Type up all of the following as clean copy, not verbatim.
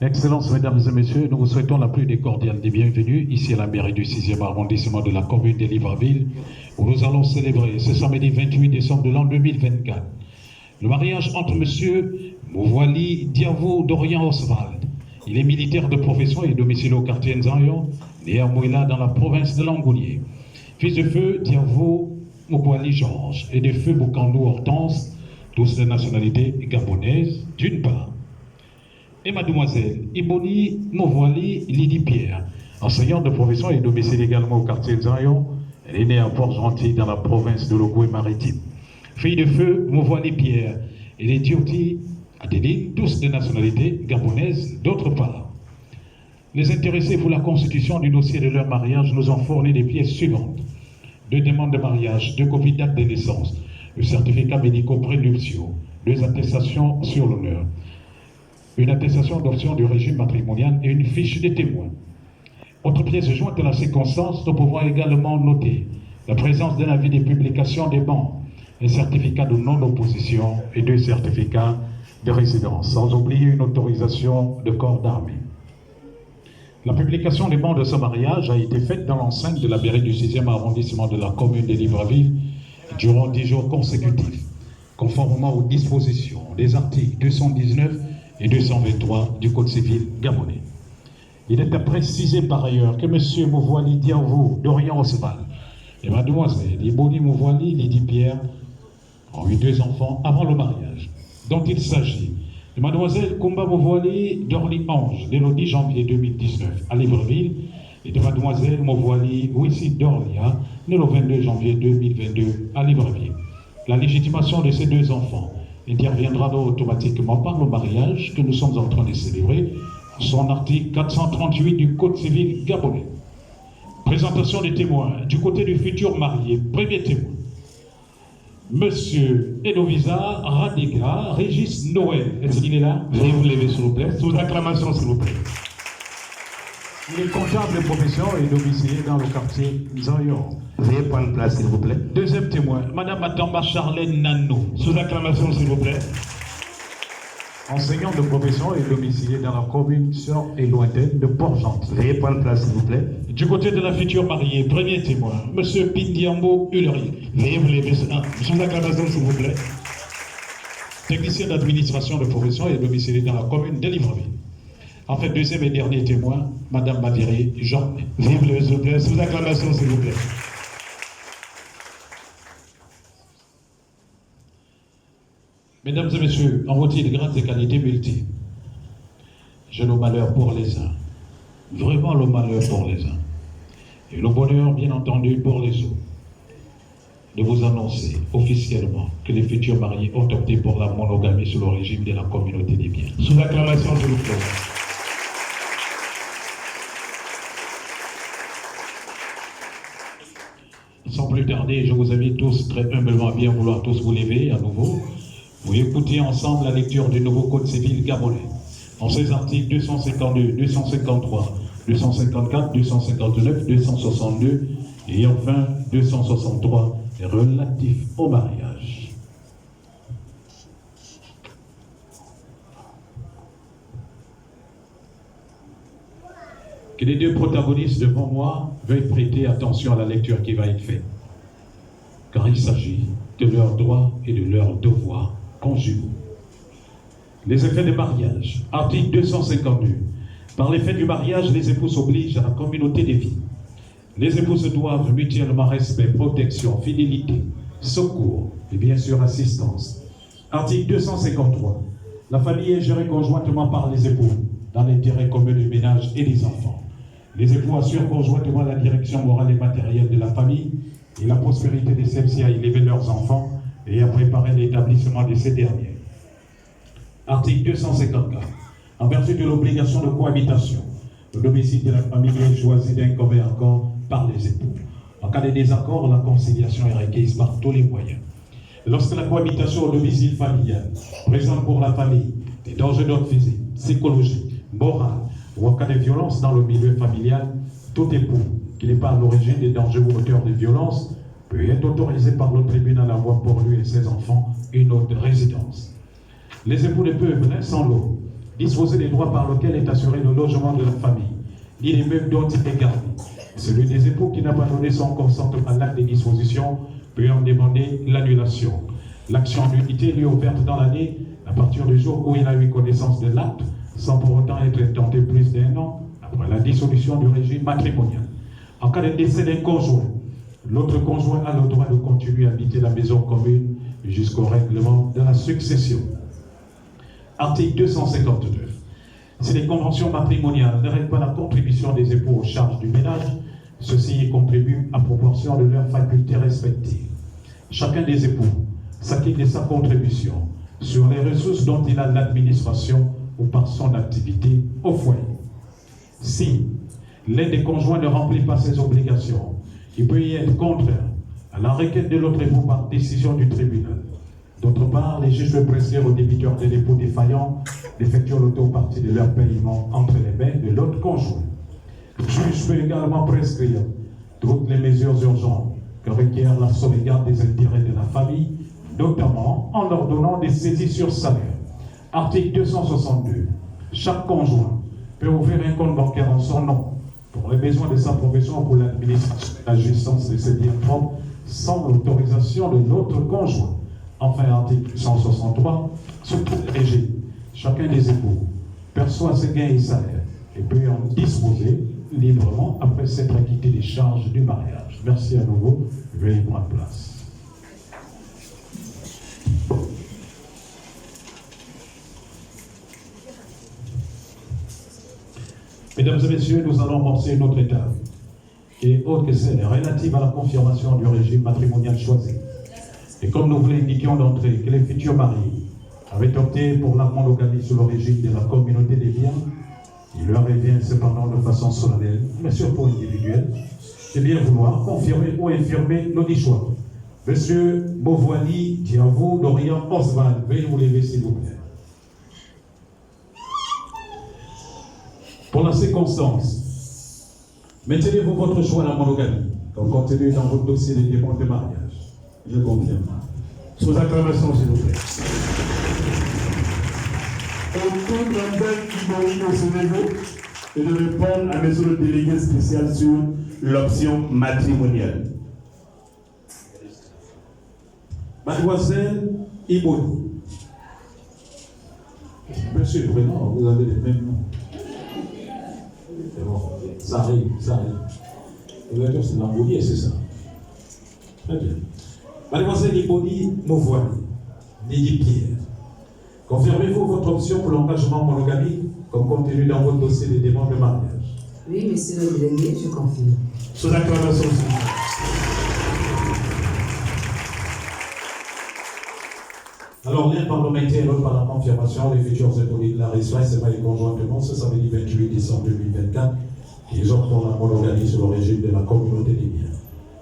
Excellences, mesdames et messieurs, nous vous souhaitons la plus cordiale des bienvenus ici à la mairie du 6e arrondissement de la commune de Libreville, où nous allons célébrer ce samedi 28 décembre de l'an 2024 le mariage entre M. Mouvoili Diavo Dorian Oswald. Il est militaire de profession et domicile au quartier Nzayon, né à Mouila dans la province de Langounier. Fils de feu Diavo Mouvoili Georges et de feu Boukandou Hortense, tous de nationalité gabonaise d'une part. Et mademoiselle Iboni Mouvoili Lydie Pierre, enseignante de profession et domicile également au quartier Nzayon. Elle est née à Port-Gentil dans la province de l'Ogooué-Maritime. Fille de feu Mouvoili Pierre et les Dioti Adéline, tous de nationalité gabonaise d'autre part. Les intéressés pour la constitution du dossier de leur mariage nous ont fourni les pièces suivantes: 2 demandes de mariage, 2 copies d'acte de naissance, le certificat médico-prénuptiaux, 2 attestations sur l'honneur, une attestation d'option du régime matrimonial et une fiche de témoin. Autre pièce jointe à la circonstance, nous pouvons également noter la présence d'un avis de publication des bancs, un certificat de non-opposition et 2 certificats de résidence, sans oublier une autorisation de corps d'armée. La publication des bancs de ce mariage a été faite dans l'enceinte de la mairie du 6e arrondissement de la commune de Libreville durant 10 jours consécutifs, conformément aux dispositions des articles 219 et 223 du Code civil gabonais. Il est à préciser par ailleurs que M. Mouvoili Diavo Dorian Oswald et mademoiselle Iboni Mouvoili Lydie Pierre ont eu 2 enfants avant le mariage, dont il s'agit de mademoiselle Kumba Mouvoili Dorli Ange, née le 10 janvier 2019 à Libreville, et de mademoiselle Mouvoili Wissi Dorlia, née le 22 janvier 2022 à Libreville. La légitimation de ces 2 enfants interviendra donc automatiquement par le mariage que nous sommes en train de célébrer, son article 438 du Code civil gabonais. Présentation des témoins du côté du futur marié. Premier témoin, Monsieur Edovisa Radiga Régis Noël. Est-ce qu'il est là? Veuillez vous lever s'il vous plaît. Sous acclamation s'il vous plaît. Il est comptable de profession et domicilié dans le quartier Nzayon. Veuillez prendre place s'il vous plaît. Deuxième témoin, Madame Atamba Charlène Nano. Sous acclamation s'il vous plaît. Enseignant de profession et domicilié dans la commune sœur et lointaine de Port-Gentil. Veuillez prendre place s'il vous plaît. Du côté de la future mariée, premier témoin, Monsieur Pindiambo Ulrich. Veuillez vous lever sous acclamation s'il vous plaît. Technicien d'administration de profession et domicilié dans la commune de Libreville. En fait, deuxième et dernier témoin, Madame Maviré Jean. Veuillez vous lever s'il vous plaît. Sous acclamation s'il vous plaît. Mesdames et messieurs, en routier de grandes et qualités multiples, j'ai le malheur pour les uns, vraiment le malheur pour les uns, et le bonheur bien entendu pour les autres, de vous annoncer officiellement que les futurs mariés ont opté pour la monogamie sous le régime de la communauté des biens. Sous acclamation s'il vous plaît. Sans plus tarder, je vous invite tous très humblement à bien vouloir tous vous lever à nouveau. Vous écoutez ensemble la lecture du nouveau Code civil gabonais. En ses articles 252, 253, 254, 259, 262 et enfin 263 relatifs au mariage. Que les 2 protagonistes devant moi veuillent prêter attention à la lecture qui va être faite, car il s'agit de leurs droits et de leurs devoirs conjugaux. Les effets de mariage. Article 252. Par l'effet du mariage, les époux s'obligent à la communauté des vies. Les époux se doivent mutuellement respect, protection, fidélité, secours et bien sûr assistance. Article 253. La famille est gérée conjointement par les époux dans l'intérêt commun du ménage et des enfants. Les époux assurent conjointement la direction morale et matérielle de la famille et la prospérité de celle-ci à élever leurs enfants et à préparer l'établissement de ces derniers. Article 254. En vertu de l'obligation de cohabitation, le domicile de la famille est choisi d'un commun accord par les époux. En cas de désaccord, la conciliation est requise par tous les moyens. Lorsque la cohabitation au domicile familial présente pour la famille des dangers d'ordre physique, psychologique, moral ou en cas de violence dans le milieu familial, Tout époux qui n'est pas à l'origine des dangers ou auteurs de violences peut être autorisé par le tribunal à avoir pour lui et ses enfants une autre résidence. Les époux ne peuvent, l'un sans l'autre, disposer des droits par lesquels est assuré le logement de la famille, ni les meubles dont il est gardé. Celui des époux qui n'a pas donné son consentement à l'acte des dispositions peut en demander l'annulation. L'action d'unité lui est ouverte dans l'année à partir du jour où il a eu connaissance de l'acte, sans pour autant être intenté plus d'1 an après la dissolution du régime matrimonial. En cas de décès d'un conjoint, l'autre conjoint a le droit de continuer à habiter la maison commune jusqu'au règlement de la succession. Article 259. Si les conventions matrimoniales ne règlent pas la contribution des époux aux charges du ménage, ceux-ci y contribuent à proportion de leurs facultés respectives. Chacun des époux s'acquitte de sa contribution sur les ressources dont il a l'administration ou par son activité au foyer. Si l'un des conjoints ne remplit pas ses obligations, il peut y être contraire à la requête de l'autre époux par décision du tribunal. D'autre part, les juges peuvent prescrire aux débiteurs de l'époux défaillant d'effectuer l'autopartie de leur paiement entre les mains de l'autre conjoint. Le juge peut également prescrire toutes les mesures urgentes que requiert la sauvegarde des intérêts de la famille, notamment en ordonnant des saisies sur salaire. Article 262. Chaque conjoint peut ouvrir un compte bancaire en son nom pour les besoins de sa profession ou pour l'administration de la jouissance de ses biens propres sans l'autorisation de l'autre conjoint. Enfin, article 163, sous tout régime, chacun des époux perçoit ses gains et salaires et peut en disposer librement après s'être acquitté des charges du mariage. Merci à nouveau. Veuillez prendre place. Mesdames et messieurs, nous allons amorcer notre étape, qui est autre que celle relative à la confirmation du régime matrimonial choisi. Et comme nous vous l'indiquions d'entrée, que les futurs mariés avaient opté pour la monogamie sous le régime de la communauté des biens, il leur revient cependant de façon solennelle, mais surtout individuelle, de bien vouloir confirmer ou infirmer le dit choix. Monsieur Beauvoili, Diavou, Dorian, Oswald, veuillez vous lever s'il vous plaît. Pour la circonstance, maintenez-vous votre choix à la monogamie, comme contenu dans votre dossier de demande de mariage. Je confirme. Sous acclamation, s'il vous plaît. Aucun d'entre qui m'ont se lever et de répondre à monsieur le délégué spécial sur l'option matrimoniale. Mademoiselle Iboni. Monsieur, vraiment, vous avez les mêmes noms. C'est bon, ça arrive, ça arrive. Vous allez dire, c'est l'embrouillé, c'est ça. Très bien. Mademoiselle Iboni Mouvoili, Lydie Pierre, confirmez-vous votre option pour l'engagement monogamique comme contenu dans votre dossier de demande de mariage? Oui, monsieur le délégué, je confirme. Sous acclamation, s'il vous plaît. Alors, l'un par le maintien et l'autre par la confirmation, les futurs époux de la Risla, c'est pas les conjointement, ce samedi 28 décembre 2024, ils optent pour la monogamie sur le régime de la communauté des biens.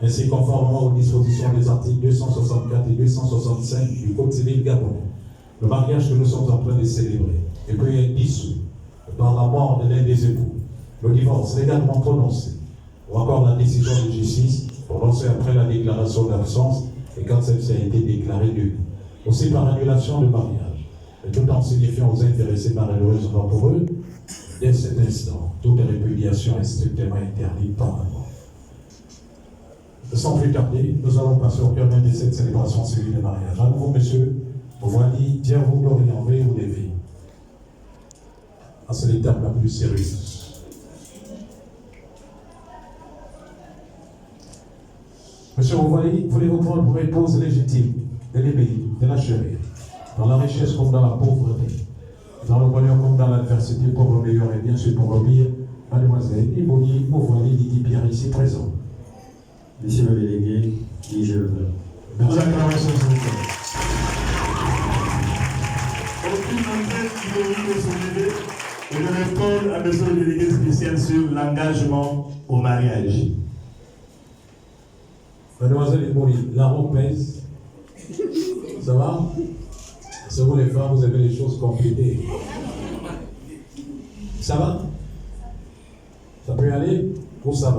Ainsi, conformément aux dispositions des articles 264 et 265 du Code civil gabonais, le mariage que nous sommes en train de célébrer et peut être dissous par la mort de l'un des époux, le divorce légalement prononcé, ou encore la décision de justice prononcée après la déclaration d'absence et quand celle-ci a été déclarée nulle, aussi par annulation de mariage, et tout en signifiant aux intéressés malheureusement pour eux, dès cet instant, toute répudiation est strictement interdite par la loi. Sans plus tarder, nous allons passer au cœur même de cette célébration civile de mariage. À nouveau, monsieur, vous voyez, Diavou, Dorian, veuillez vous lever. C'est l'étape la plus sérieuse. Monsieur, vous voyez, voulez-vous prendre pour épouse légitime de l'aimer, de la chérir, dans la richesse comme dans la pauvreté, dans le bonheur comme dans l'adversité, pour le meilleur et bien sûr pour le pire, mademoiselle Iboni, vous voyez, Lydie Pierre ici présent. Monsieur le délégué, qui je le veux. Sous acclamation, s'il vous plaît. Aucun d'entre qui m'ont se lever et de répondre à monsieur le délégué spécial sur l'engagement au mariage. Mademoiselle Iboni, la robe pèse. Ça va? C'est vous les femmes, vous avez les choses compliquées. Ça va? Ça peut aller? Pour ça,